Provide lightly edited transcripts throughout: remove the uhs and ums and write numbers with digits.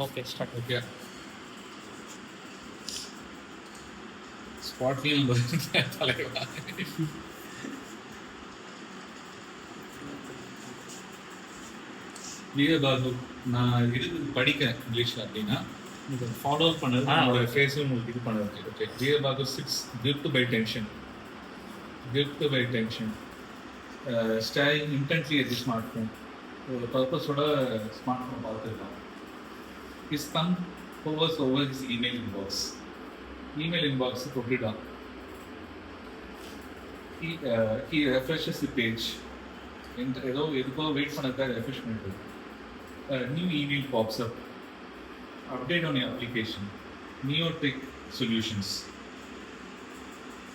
Okay start. Okay, ஸ்பாட்லையும் தலைவா. வீரபாகு, நான் இது படிக்கிறேன் இங்கிலீஷில் அப்படின்னா உங்களுக்கு ஃபாலோ பண்ணது நம்மளோட ஃபேஸும் உங்களுக்கு இது பண்ணுறது. Okay, Veerabahu 6 guilt by tension. Guilt by tension, staying intently at the smart phone. ஒரு பர்பஸோட ஸ்மார்ட் ஃபோன் பார்த்துருக்கான். His thumb hovers over his email inbox. Email inbox தொட்டுட்டான். he refreshes the page. ஏதோ எதுக்கோ வெயிட் பண்ணதுக்காக ரெஃப்ரெஷ் பண்ணிட்டு new email pops up. Update on your application. Neotech Solutions.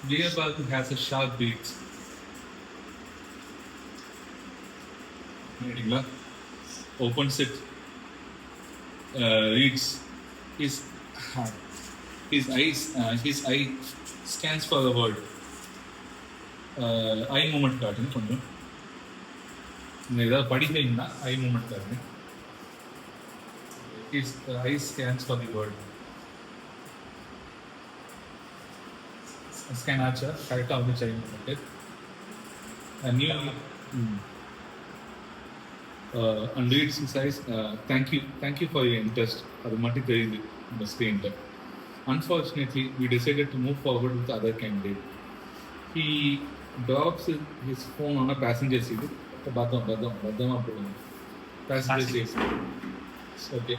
Veerbagu has a sharp beat. Opens it, reads his eye scans for the word. Eye movement காட்டுங்க கொஞ்சம். நீங்கள் ஏதாவது படிக்கிறீங்கன்னா eye movement காட்டுங்க. His eye scans for the word. Scan ஆச்சா கரெக்டாக வந்து check பண்ணிட்டு new and reads his eyes. Thank you for your interest. அது மட்டும் தெரியுது இந்த ஸ்க்ரீனில். Unfortunately, we decided to move forward with the other candidate. He drops his phone on a passenger seat. பத்திரமா போடுங்க பேசஞ்சர் சீட். ஓகே,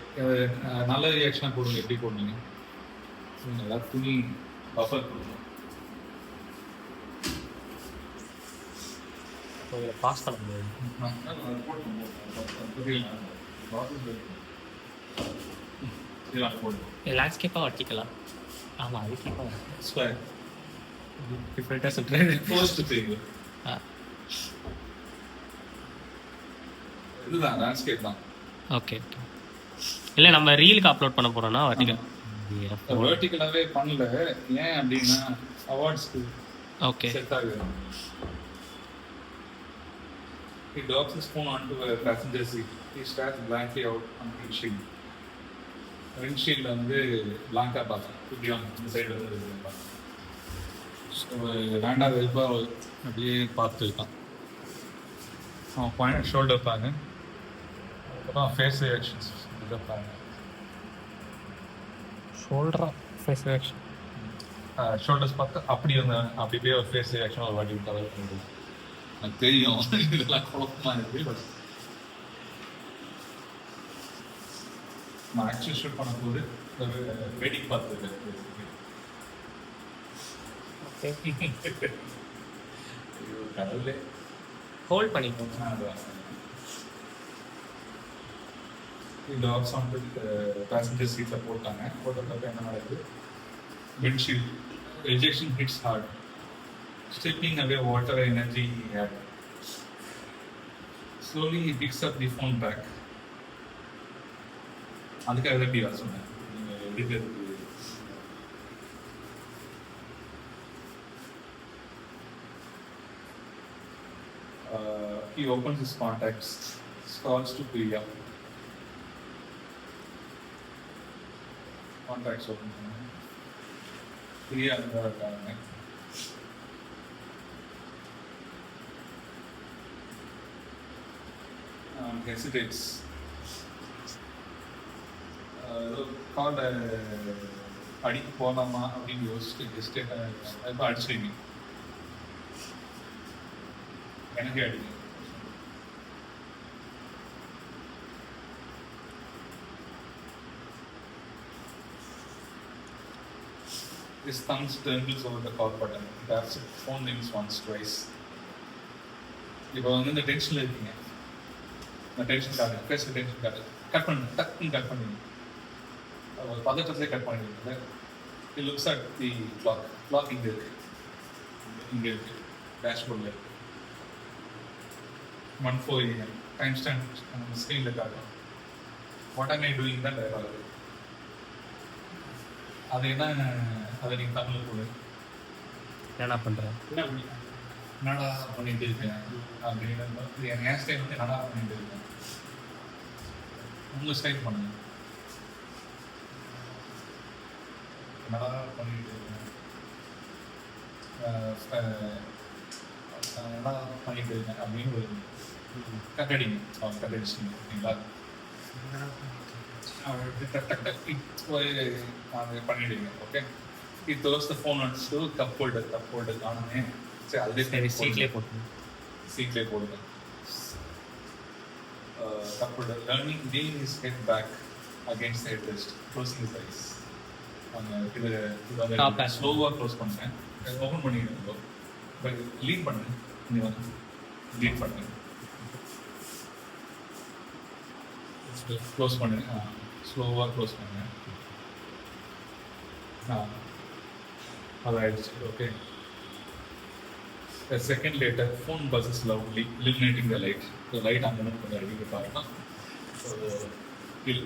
நல்ல ரியாக்ஷனாக போடுங்க. எப்படி போடுங்க? நல்லா துணி பஃபர் கொடுங்க. பாஸ் பண்ண முடியாது. லேண்ட்ஸ்கேப்பாக வட்டிக்கலாம். ஆமாம், அது கேட்கலாம். ஸ்கொயர் டிஃப்ரெண்ட்டாக சொல்கிறேன். ஃபர்ஸ்ட் தெரியுது. இதுதான் லேண்ட்ஸ்கேப் தான். ஓகே, இல்லை நம்ம ரீலுக்கு அப்லோட் பண்ண போகிறோன்னா வெர்டிகலாகவே பண்ணல. ஏன் அப்படின்னா அவார்ட்ஸ்க்கு ஓகே செட் ஆகுது. He docks his phone onto a passenger seat. He stares blankly out on the windshield. விண்ட்ஷீல்டில் வந்து பிளாங்காக பார்த்தேன். இப்படியும் இந்த சைடு வந்து பார்த்தேன். ஸோ வேண்டாம் வெறுப்பாக அப்படியே பார்த்துட்டு இருக்கான். அவன் பாயிண்ட் ஷோல்டர் பாருங்க. அதுக்கப்புறம் ஃபேஸ் ரியாக்ஷன்ஸ் இதை பாருங்க. ஃபேஸ் ரியாக்ஷன் ஷோல்டர்ஸ் பார்த்து அப்படி அப்படியே ஒரு ஃபேஸ் ரியாக்ஷன் ஒரு வாட்டி கவர் பண்ணுறது. எனக்கு தெரியும் இதெல்லாம் குழப்பமாக இருக்குது. பட் நான் ஆக்சுவலி ஷூட் பண்ணும்போது வெட்டிங் பார்த்துருக்கேன். கடவுளே, ஹோல்ட் பண்ணிக்கோங்க. டாக்ஸ் வந்து பேசஞ்சர் சீட்டில் போட்டாங்க. போட்டதுக்கு என்ன நடக்குது? Windshield ejection hits hard, stripping away water energy he had. Slowly he picks up the phone back. அதுக்காக தான் இப்படி சொன்னேன். He opens his contacts, scrolls to Priya. Contacts open. Priya இருக்காங்க. Hesitates. கால் அடிக்க போகலாமா அப்படின்னு யோசிச்சுட்டு ஹெஸ்டேட்டாக அடிச்சிடுங்க. எனக்கே அடிங்க. His thumb trembles over the call button. Taps it. Phone rings once, twice. இப்போ வந்து இந்த டென்ஷனில் இருக்கீங்க. இந்த டென்ஷன் கார்டு பேசுகிற டென்ஷன் கார்டு கட் பண்ணுங்க. டக்குன்னு கட் பண்ணுங்க. ஒரு பதட்டத்திலே கட் பண்ணிடுங்க. He looks at the clock. Clock இங்கே இருக்கு டேஷ்போர்டில் இருக்கு. 1:04 AM. டைம் ஸ்டாண்ட் நம்ம ஸ்க்ரீனில் காட்டும். வாட் ஆம் ஐ டூயிங் தான் டயலாக். அது என்ன, அதை நீங்கள் தமிழில் போடு. என்ன பண்ணுறேன், என்னடா பண்ணிட்டு இருக்கேன் அப்படின்னு என் ஸ்டைல் வந்து என்னடா பண்ணிட்டு இருக்கேன். உங்கள் ஸ்டைல் பண்ணுங்க. என்னடா பண்ணிட்டு இருக்கேன், என்னடா பண்ணிட்டு இருக்கேன் அப்படின்னு ஒரு கட்டடிங்க கட்டடிச்சிங்க ஓகேங்களா. டக் டக் டக் போய் அதை பண்ணிடுவீங்க. Okay, it throws the phone onto cup holder ஆனே. சரி அதுலேயே சரி சீட்லேயே போட்டு சீட்லேயே போடுங்க. Cup holder leaning leaning his head back against the headrest, closing his eyes. இது Top hand. ஸ்லோவாக க்ளோஸ் பண்ணுறேன், ஓப்பன் பண்ணிடுங்க. பட் லீட் பண்ணுங்க, நீ வந்து லீட் பண்ணுங்க, க்ளோஸ் பண்ணுங்க, ஸ்லோவாக க்ளோஸ் பண்ணுங்க. அது ஆயிடுச்சு. Okay, a second later phone buzzes loudly, illuminating the light. The light அங்கே கொஞ்சம் அடிக்க பாருங்க. ஸோ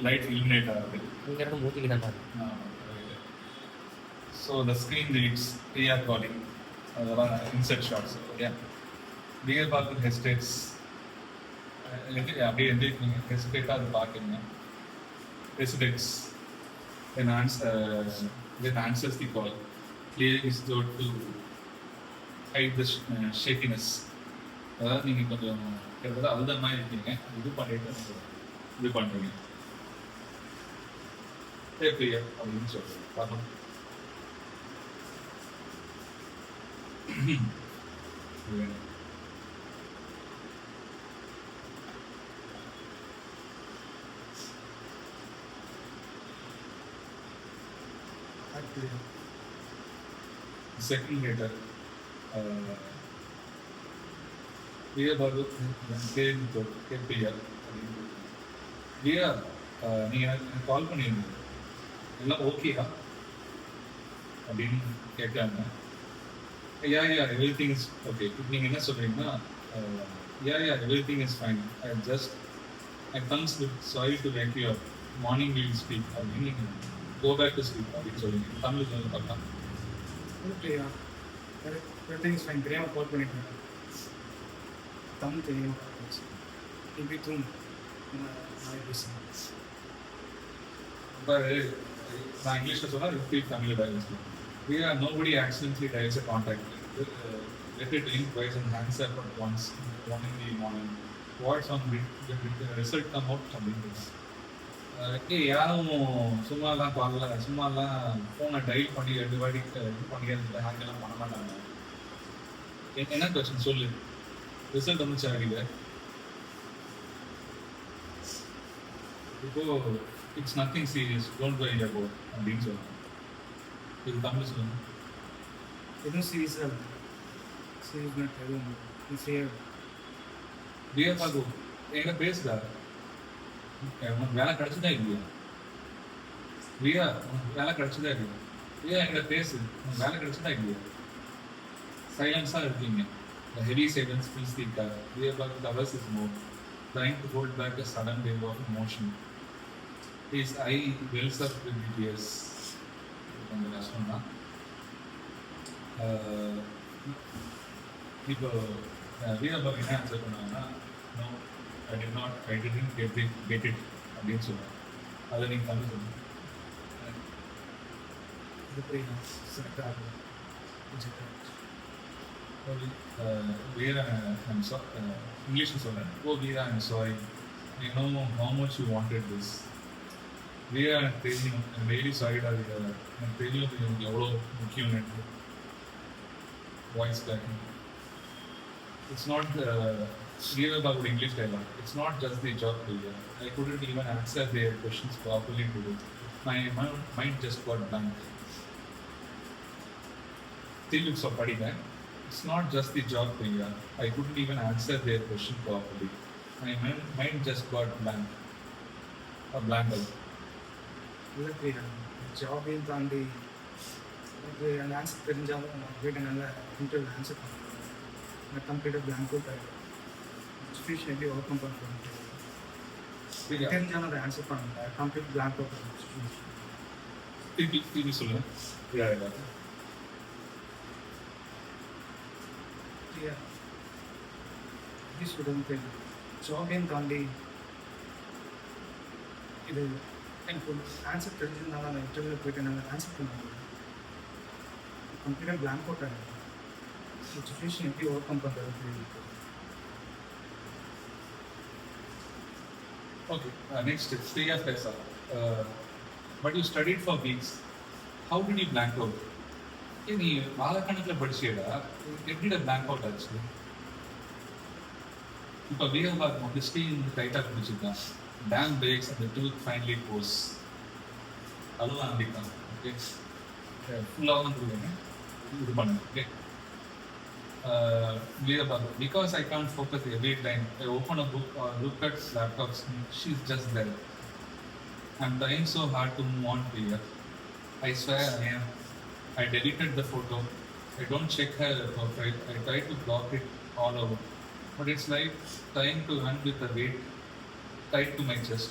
லைட் illuminate ஆகுது. இங்கேருந்து மூத்திக்கு தான் பாருங்க. So the screen reads PR calling. அதெல்லாம் insert shots. ஓகே, டியர் பார்த்து hesitates. அப்படியே எந்திரிக்கீங்க, ஹெசிடேட்டாக அது பார்க்குறீங்க. hesitates then answers the call, clearing his throat to hide the shakiness. அதாவது நீங்கள் கொஞ்சம் கிட்டத்தட்ட அழுத மாதிரி இருக்கீங்க, இது பண்ணிட்டு இது பண்ணுறீங்க. பிரியா அப்படின்னு சொல்கிறேன் பார்க்கணும். Second later, பிரியா பாரு பிரியா பிரியா, நீங்கள் எனக்கு கால் பண்ணியிருந்தீங்க, எல்லாம் ஓகேயா அப்படின்னு கேட்குறாங்க. Yeah everything is okay. நீங்கள் என்ன சொல்கிறீங்கன்னா, yeah everything is fine, I comes with sorry to wake you up, morning will speak அப்படின்னு நீங்கள் கோ பேக் டு ஸ்பீக் அப்படின்னு சொல்லுவீங்க. தமிழ் வந்து பார்க்கலாம். பிரியா எவ்ரிதிங் இஸ் ஃபைன், பிரியாவை கால் பண்ணிட்டேன், தமிழ் தெரியும், இப்படி தூங்கு நாளைக்கு பேசுகிறேன். நான் இங்கிலீஷில் சொன்னால் ரிப்பீட் தமிழில் balance. We are nobody accidentally dials a contact. Let it ring twice and hangs up at once, one in the morning. What's on the result come out அப்படின்னு. யாரும் சும்மாலாம் காலில் சும்மாலாம் ஃபோனை டைல் பண்ணி 2 வாட்டி இது பண்ணி ஹேங்கெல்லாம் பண்ண மாட்டாங்க. என்ன கொஸ்டின் சொல்லு, ரிசல்ட் வந்துச்சா அடிக்க? இப்போ it's nothing serious, don't worry about அப்படின்னு சொல்லுவாங்க. இது தமிழ் சொல்லுங்க. எதுவும் சீரியஸாக இல்லை, சீரியஸ் நான் எதுவும் ஃப்ரீயாக பிரியா பாகு என்கிட்ட பேசுதா? உனக்கு வேலை கிடச்சதா இல்லையா? பிரியா உனக்கு வேலை கிடச்சதா இல்லையா? பிரியா என்கிட்ட பேசு, உனக்கு வேலை கிடச்சதா இல்லையா? சைலன்ஸாக இருக்கீங்க. The heavy silence fills the car. Priya Bagu covers his mouth, trying to hold back a sudden wave of emotion. His eye wells up with tears. கொஞ்சம் கஷ்டம் தான். இப்போ பிரியா பாகு என்ன ஆன்சர் பண்ணாங்கன்னா, no I didn't get it அப்படின்னு சொல்லுவாங்க. அதை நீங்கள் தமிழ் சொல்லுங்கள். இது பிரியா செட் ஆகும். Veera, I'm sorry. English is sorry. Oh, Veera, I'm sorry. I know how much you wanted this. Veera, I'm really sorry that I'm telling you எவ்வளோ முக்கியம் எனக்கு. Voice cracking. It's not Veera Bagu English dialogue. It's not just the job Veera. I couldn't even answer their questions properly today. My mind just got blank. Till it's a party man. It's not just the job Priya. I couldn't even answer their question properly. My mind just got blank. A blank out. இல்லை பிரியா, ஜாபையும் தாண்டி எனக்கு அந்த answer தெரிஞ்சாலும் நான் போய்ட்டு நல்லா interview answer பண்ணுவேன். நான் கம்ப்ளீட்டாக பிளாங்க் அவுட் ஆகிடும். சுச்சுவேஷன் எப்படி ஓவர் கம் பண்ணிட்டு தெரிஞ்சாலும் அதை ஆன்சர் பண்ணுங்க. கம்ப்ளீட் பிளாங்க் அவுட் ஆகும் சுச்சுவேஷன். திருப்பி சொல்லுங்க. எப்படி சொல்கிறதுன்னு தெரியல. ஜாபையும் தாண்டி இது எனக்கு ஒரு ஆன்சர் தெரிஞ்சிருந்தாலும் அந்த இன்டர்வியூவில் போய்ட்டு என்னால் ஆன்சர் பண்ண முடியும். கம்ப்ளீட்டாக பிளாங்க் அவுட் ஆகிடும். சுச்சுவேஷன் எப்படி ஓவர் கம் பண்ணுறது. Okay, next is Priya Faisal. But you studied for weeks. How did you blank out? நீ மாதக்கணக்கில் படிச்சியடா, எப்படிடா blank out ஆச்சு? இப்போ வீரபாக் வந்து ஸ்டீல் டைட்டாக பிடிச்சிருக்கான். டேம் பிரேக்ஸ் அந்த டூத் ஃபைனலி கோஸ். அதுதான் அடிப்பான். ஓகே, ஃபுல்லாக வந்து இது பண்ணு. Okay, because I can't focus every time I open a book or look at laptops, she's just there. I'm trying so hard to move on to her. I swear I am. I deleted the photo. I don't check her profile. I try to block it all over. But it's like trying to run with a weight tied to my chest.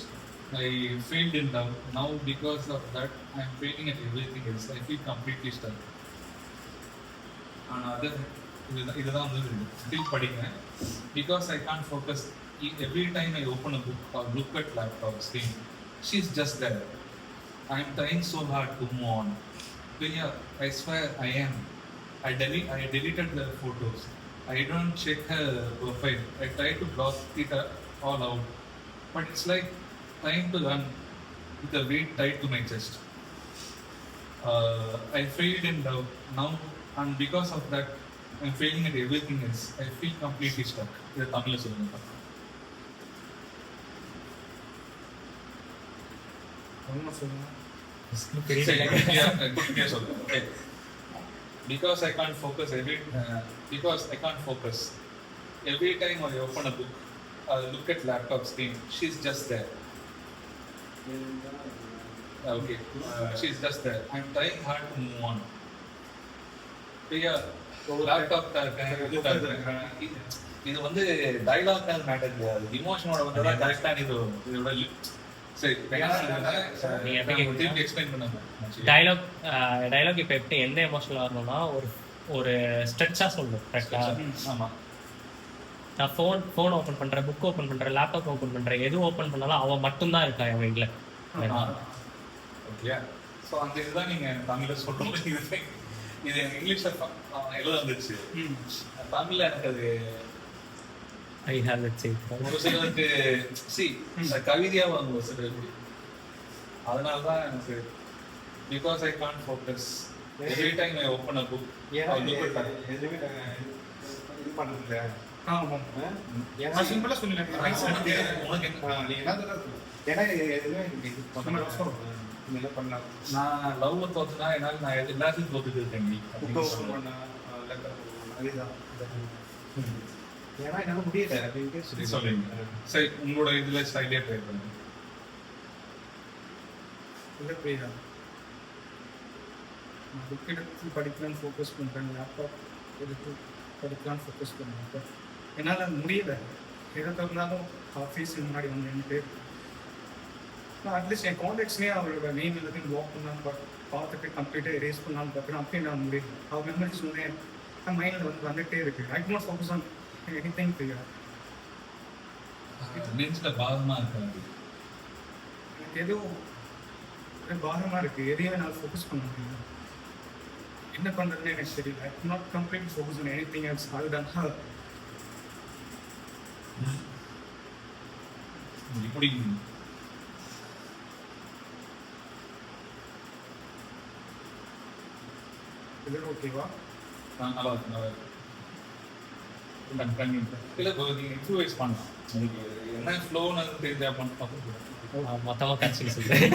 I failed in love. Now because of that, I'm failing at everything else. I feel completely stuck. Another இதுதான் வந்து still படிக்கிறேன். Because I can't focus every time I open a book or look at laptop screen she is just there. I am trying so hard to move on. Priya, I swear I am. I deleted the photos. I don't check her profile. I try to block it all out. But it's like trying to run with a weight tied to my chest. I failed in love now, and because of that, I'm failing at everything else. I feel completely stuck. இதை தமிழில் சொல்லுங்க. Because I can't focus every time I open a book, look at laptop screen, she's just there. Okay, she's just there. I'm trying hard to move on. Yeah. Laptop இது வந்து dialogue matter கிடையாது, இமோஷனோட வந்து தான் கரெக்டான இது. இதோட சரி திருப்பி எக்ஸ்பிளைன் பண்ணுங்க. டைலாக் இப்போ எப்படி எந்த எமோஷனல் வரணும்னா ஒரு ஸ்ட்ரெச்சாக சொல்லணும். கரெக்டாக? ஆமாம். நான் ஃபோன் ஓப்பன் பண்ணுறேன், புக் ஓப்பன் பண்ணுறேன், லேப்டாப் ஓப்பன் பண்ணுறேன், எது ஓப்பன் பண்ணாலும் அவன் மட்டும்தான் இருக்கா என் வீட்டில். ஓகே, ஸோ அந்த இதுதான் நீங்கள் தமிழில் சொல்லும்போது இது இங்கிலீஷ்ல எழுத வந்துச்சு. தமிழ்ல எனக்கு அது ஒரு சிலருக்கு கவிதையா வரும் ஒரு சிலருக்கு. அதனாலதான் எனக்கு because I can't focus every time I open a book எதுவுமே இது பண்ணல. சிம்பிளா சொல்லுங்க. நான் லவ் தோத்துனா என்னால் நான் எல்லாத்தையும் தோத்துட்டு இருக்கேன். ஏன்னா என்னால முடியல அப்படின்னு சொல்லுங்க. சரி, உங்களோட இதுல ஸ்டைலே ட்ரை பண்ணுங்க. இல்லை புரியுதா, நான் புக் எடுத்து படிக்கலான்னு ஃபோக்கஸ் பண்ணுறேன், லேப்டாப் எடுத்து படிக்கலான்னு ஃபோக்கஸ் பண்ணுறேன். பட் என்னால் முடியல. எதை தகுந்தாலும் ஆஃபீஸ் முன்னாடி வந்து நின்றுட்டு அட்லீஸ்ட் என் கான்டாக்ட்ஸ்லேயே அவரோட நேம் எல்லாத்தையும் பிளாக் பண்ணான்னு பார்த்துட்டு கம்ப்ளீட்டாக எரேஸ் பண்ணான்னு பார்க்குறேன். அப்பயும் நான் முடியல. அவர் மெமரிஸ் வந்து என் மைண்டில் வந்து வந்துகிட்டே இருக்குது. I not focus on anything ஃப்ரீயா. நெஞ்சில் பாரமாக இருக்காது. எனக்கு எதுவும் பாரமாக இருக்குது. எதையும் நான் ஃபோக்கஸ் பண்ண முடியல. என்ன பண்ணுறதுன்னு எனக்கு தெரியல. I not complete focus on anything else other then her. இப்படி இது ஓகேவா? நல்லா இருக்கு, நல்லா இருக்கு. இல்லை நீங்கள் இம்ப்ரூவைஸ் பண்ணலாம். உங்களுக்கு என்ன ஃப்ளோன்னு தெரிஞ்சா பண்ண மொத்தமாக கட்சி சொல்லுங்கள்.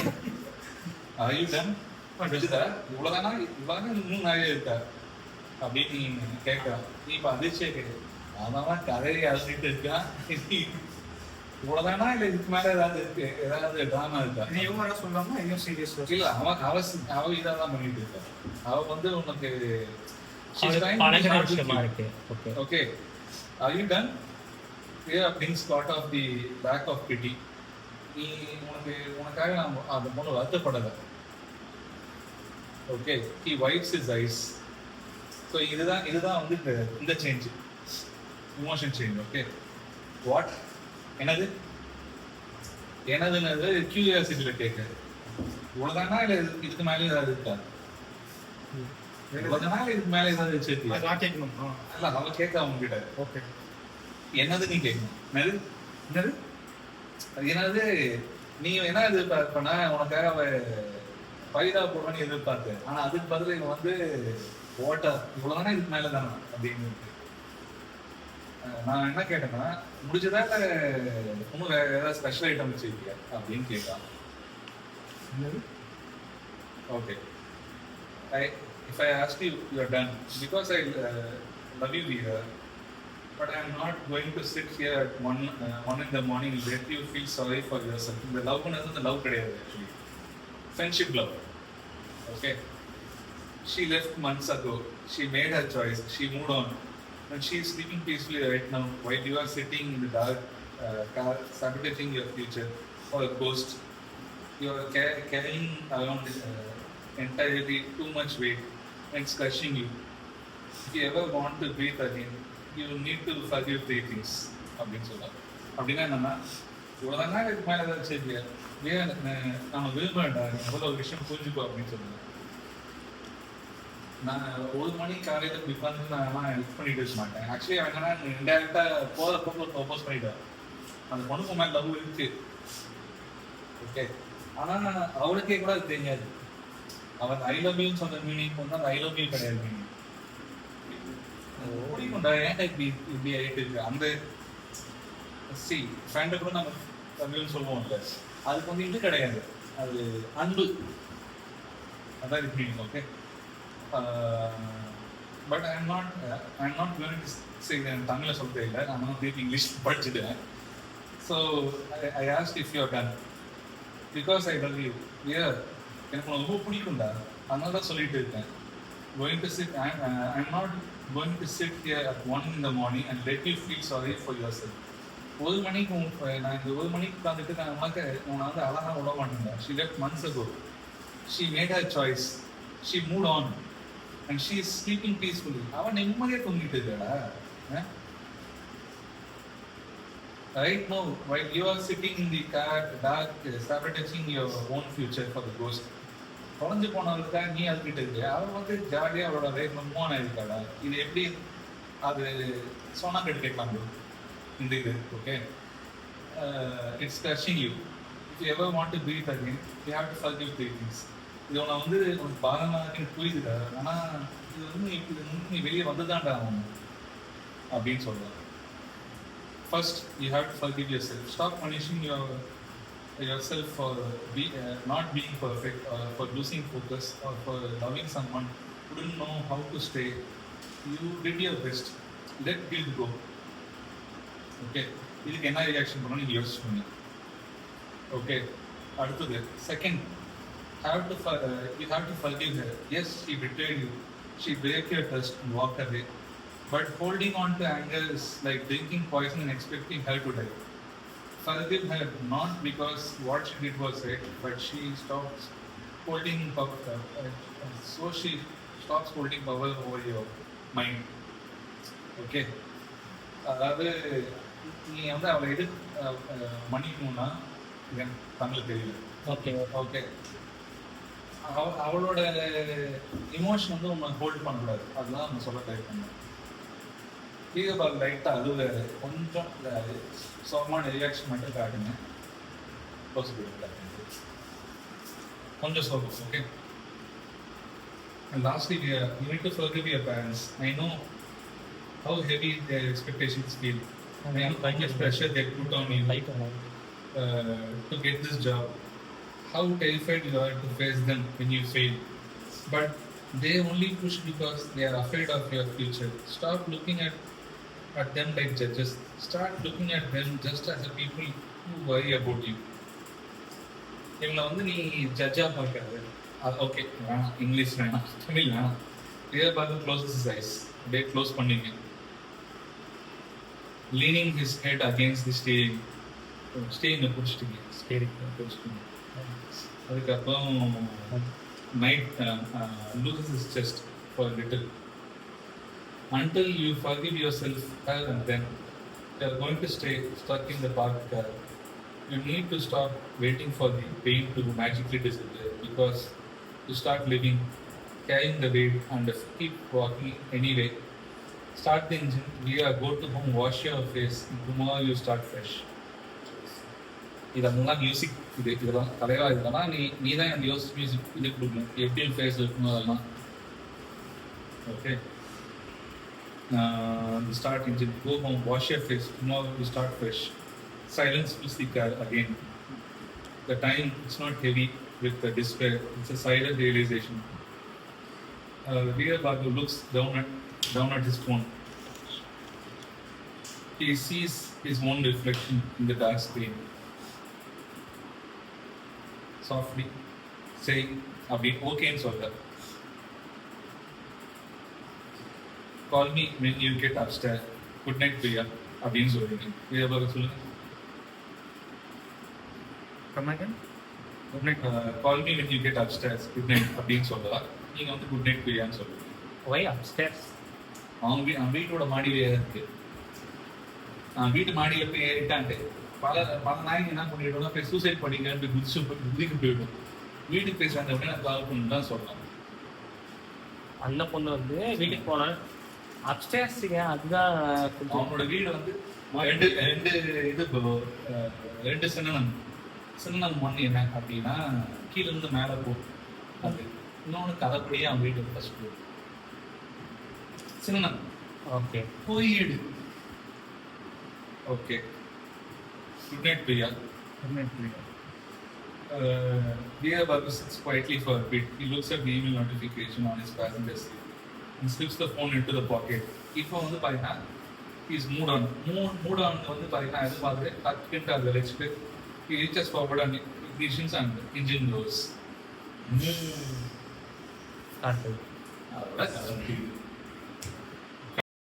ஐயுடன் இவ்வளோதானா இன்னும் நிறைய இருக்கா அப்படின்னு நீ கேட்கலாம். நீ இப்போ அதிர்ச்சியே கேட்குது. அதான் கதையை அழுதுட்டு இருக்கா, இவ்வளோதானா இல்லை இதுக்கு மேலே ஏதாவது இருக்கு, ஏதாவது ட்ராமா இருக்கா? நீ இவங்க சொல்லாமா இன்னும் சீரியஸ் இல்லை, அவ இதாக தான் பண்ணிட்டு இருக்கா. அவ வந்து உனக்கு okay are you done? Here brings part of the lack of pity. நீ உனக்காக நான் அந்த பொண்ணு வருத்தப்படலை. Okay, he wipes his eyes. So இதுதான் வந்து இந்த change, emotion change. Okay, what என்னதுன்னு கியூரியாசிட்டியில் கேட்குறது. இவ்வளோதானா இல்லை இதுக்கு மேலே ஏதாவது இருக்கா? கொஞ்ச நாள் இதுக்கு மேல ஏதாவது வச்சிருக்கியா? அது நான் கேட்கணுமா? இல்ல அவன் கேட்க அவங்க கிட்ட ஓகே. என்னது நீ கேட்கணும். என்னது என்னது? என்னது நீ என்ன எதிர்பார்ப்பனா உனக்காக அவ பைதா போடுறான்னு எதிர்பார்த்தேன். ஆனா அதுக்கு பதில் இவன் வந்து ஓட்டா இவ்வளவுதானே இதுக்கு மேல தானே அப்படின்னு. நான் என்ன கேட்டேன்னா முடிஞ்சதா இல்ல இன்னும் வேற ஏதாவது ஸ்பெஷல் ஐட்டம் வச்சிருக்கியா அப்படின்னு கேட்டான். என்னது? Okay. If I ask you, you're done. Because I love you, dear. But I'm not going to sit here at 1 in the morning and let you feel sorry for yourself. The love one isn't the love கிடையாது actually. Friendship love. Okay. She left months ago. She made her choice. She moved on. And she is sleeping peacefully right now while you are sitting in the dark, sabotaging your future for a ghost. You are carrying around entirely too much weight and it's crushing you. If you ever want to breathe again, you need to forgive 3 things. அப்படின்னு சொல்லுவாங்க. அப்படின்னா என்னன்னா இவ்வளோ நாள் இதுக்கு மேலே ஏதாவது வச்சிருக்கியா? ஏன் நான் விரும்புகிறேன்டா முதல்ல ஒரு விஷயம் புரிஞ்சுக்கோ அப்படின்னு சொல்லுவேன். நான் 1 மணி காலையில் உட்காந்து நான் ஹெல்ப் பண்ணிட்டு இருக்க மாட்டேன். ஆக்சுவலி அவன் என்னன்னா இன்டெரக்டாக போகிறப்போ ப்ரொப்போஸ் பண்ணிடுவேன். அந்த பொண்ணுக்கு மேலே லவ் இருக்கு. ஓகே. ஆனால் அவளுக்கே கூட அது தெரியாது. அவன் ஐ லவ் யூன்னு சொன்ன மீனிங் வந்து அந்த ஐ லவ் யூ கிடையாது மீனிங். பிடிக்கும்டா ஏன்டா இப்படி ஆகிட்டு இருக்கு அந்த ஃப்ரெண்டை கூட நம்ம தமிழ்னு சொல்லுவோம்ல அதுக்கு வந்து இது கிடையாது. அது அன்பு அதான் இது meaning. Okay. But I am not going to say தமிழில் சொல்ல தெரியல. நான் வந்து இங்கிலீஷ் படிச்சுட்டேன். So I ask if you are done because I love you. எனக்கு ரொம்ப பிடிக்கும்டா அதனால தான் சொல்லிட்டு இருக்கேன். I'm not going to sit here at 1 in the morning and let you feel sorry for yourself. 1 மணிக்கு நான் இந்த 1 மணிக்கு உட்காந்துட்டு நான் உன்னை வந்து அழகாக விட மாட்டேன். She left months ago. She made her choice. She moved on and she is sleeping peacefully. அவன் நிம்மதியாக தூங்கிட்டு இருக்கா. Right now, while you are sitting in the car, dark, sabotaging your own future for the ghost. தொலைஞ்சு போனவர்களுக்காக நீ அதுக்கிட்ட இருக்க. அவள் வந்து ஜாலியாக அவளோட லைஃப் மூவ் ஆகிருக்காடா. இது எப்படி அது சோனா கட்டு கேட்கலாம் இந்த இது. Okay. It's crushing you. If you ever want to breath again you have to forgive 3 things. இது உன்னை வந்து உனக்கு பாரமாக புரியுதுடா. ஆனால் இது வந்து நீ வெளியே வந்துதான்டா ஆகணும் அப்படின்னு சொல்கிறான். First, you have to forgive yourself. Stop punishing yourself for not being perfect, or for losing focus, or for loving someone who didn't know how to stay. You did your best. Let guilt go. Okay. இதுக்கு என்ன reaction பண்ணணும் நீங்கள் யோசிச்சுக்கோங்க. Okay. அடுத்தது second, you have to forgive her. Yes, she betrayed you. She broke your trust and walked away. But holding on to anger is like drinking poison and expecting her to die. Forgive her not because what she did was right, but she stops holding power. So she stops holding power over your mind. Okay. அதாவது நீ வந்து அவளை மன்னிக்கணும்னா தமிழ் தெரியல. Okay. Okay. அவளோட emotion வந்து உன்னை hold பண்ணக்கூடாது. அதுதான் நம்ம சொல்ல ட்ரை பண்ணேன். தீபபால் லைட்டாக அழுவாரு. கொஞ்சம் சோகமான ரியாக்ஷன் மட்டும் காட்டுங்க. கொஞ்சம் சோகம். Okay. And lastly, you need to forgive your parents. I know how heavy their expectations feel. I know how much pressure they put on you to get this job. How terrified you are to face them when you fail. But they only push because they are afraid of your future. Stop looking at them like judges. Start looking at them just as the people who worry about you. இவங்களை வந்து நீ ஜட்ஜாக பார்க்காது. Okay வேணாம், English வேணாம், தமிழ் வேணாம். இதை பார்த்து close his eyes. அப்படியே க்ளோஸ் பண்ணிங்க. Leaning his head against the steering. ஸ்டீரிங்கை பிடிச்சிட்டிங்க. ஸ்டீரிங்கை பிடிச்சிட்டிங்க. அதுக்கப்புறம் night loosens his chest for little. Until you forgive yourself, and then you are going to stay stuck in the park. You need to stop waiting for the pain to magically disappear, because you start living carrying the weight and keep walking anyway. Start the engine, go to home, wash your face, tomorrow you start fresh. இதெல்லாம் music இதெல்லாம் தலைவா, இதெல்லாம் நீ தான் அந்த music இது கொடுக்கணும், எப்படி ஃபேஸ் இருக்கணும் அதெல்லாம். Okay, start engine, go home, wash your face, tomorrow you start fresh. Silence fills the car again. The time, it's not heavy with the despair, it's a silent realization. Rear Bhargav looks down at his phone. He sees his own reflection in the dark screen. Softly saying, "Abhi, okay," and so that. Call me when you get upstairs. Good night, Priya. Abhi, so that. Rear Bhargav solunga. Come again? Good night. Call me when you get upstairs. Good night. Abhi, so that. நீங்க வந்து good night பிரியான்னு சொல்லுங்க. Why upstairs? அவன் வீட்டோட மாடியிலே இருக்கு. வீட்டு மாடியில போய் ஏறிட்டான்ட்டு பல நாய்ங்க என்ன பண்ணிடுவோம், போய் சூசைட் பண்ணிங்கன்னு போய் குதிக்கு போயிடும். வீட்டுக்கு போய் சேர்ந்த உடனே நான் கால் பண்ணு தான் சொல்லலாம். அந்த பொண்ணு வந்து வீட்டுக்கு போனேன், அப்ஸ்டேர்ஸுங்க, அதுதான் அவனோட வீடு வந்து ரெண்டு சின்னம் ஒன்று என்ன அப்படின்னா கீழே இருந்து மேலே போகும். அது இன்னொன்று கதைப்படியே அவன் வீட்டுக்கு ஃபர்ஸ்ட் போகும். சின்னம் ஓகே போயிடு. Okay, good night Priya. Good night, Priya. Rear Bhargav sits quietly for a bit. He looks at the email notification on his passenger seat and slips the phone into the pocket. இப்போ வந்து பார்த்தீங்கன்னா he's moved on வந்து பார்த்தீங்கன்னா எது பார்த்துட்டு டக்குன்ட்டு அதில் வச்சுட்டு he reaches forward and ignitions and engine goes. காட்டு. அவ்வளோ